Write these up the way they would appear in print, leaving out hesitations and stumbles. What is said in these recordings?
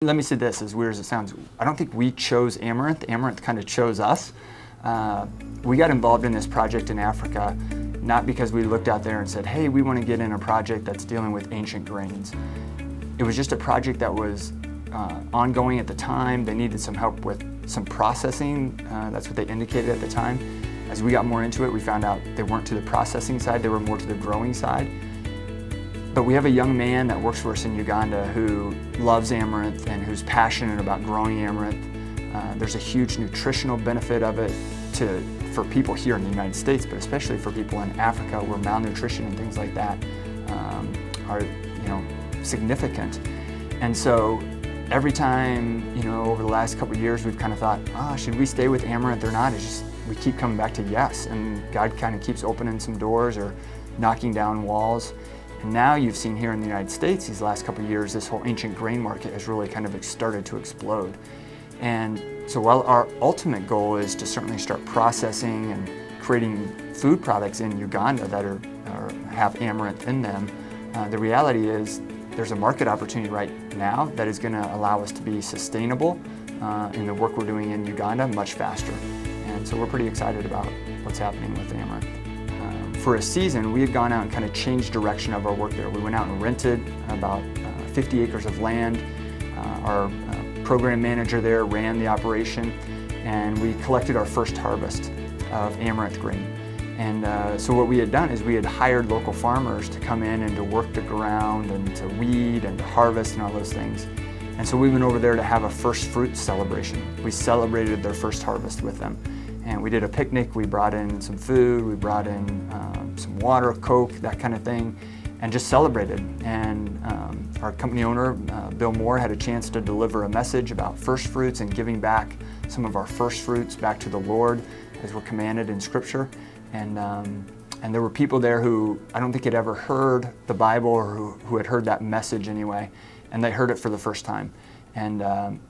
Let me say this, as weird as it sounds, I don't think we chose Amaranth. Amaranth kind of chose us. We got involved in this project in Africa, not because we looked out there and said, hey, we want to get in a project that's dealing with ancient grains. It was just a project that was ongoing at the time. They needed some help with some processing. That's what they indicated at the time. As we got more into it, we found out they weren't to the processing side, they were more to the growing side. But we have a young man that works for us in Uganda who loves Amaranth and who's passionate about growing Amaranth. There's a huge nutritional benefit of it for people here in the United States, but especially for people in Africa where malnutrition and things like that are significant. And so every time, over the last couple of years, we've kind of thought, should we stay with Amaranth or not? It's just, we keep coming back to yes, and God kind of keeps opening some doors or knocking down walls. And now you've seen here in the United States these last couple of years, this whole ancient grain market has really kind of started to explode. And so while our ultimate goal is to certainly start processing and creating food products in Uganda that have Amaranth in them, the reality is there's a market opportunity right now that is going to allow us to be sustainable in the work we're doing in Uganda much faster. And so we're pretty excited about what's happening with Amaranth. For a season, we had gone out and kind of changed direction of our work there. We went out and rented about 50 acres of land. Our program manager there ran the operation, and we collected our first harvest of Amaranth grain. And so what we had done is we had hired local farmers to come in and to work the ground and to weed and to harvest and all those things. And so we went over there to have a first fruit celebration. We celebrated their first harvest with them. And we did a picnic, we brought in some food, we brought in some water, Coke, that kind of thing, and just celebrated. And our company owner, Bill Moore, had a chance to deliver a message about first fruits and giving back some of our first fruits back to the Lord as we're commanded in Scripture. And there were people there who I don't think had ever heard the Bible or who had heard that message anyway, and they heard it for the first time. And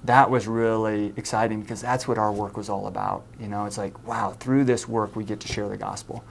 that was really exciting because that's what our work was all about. It's like, wow, through this work we get to share the gospel.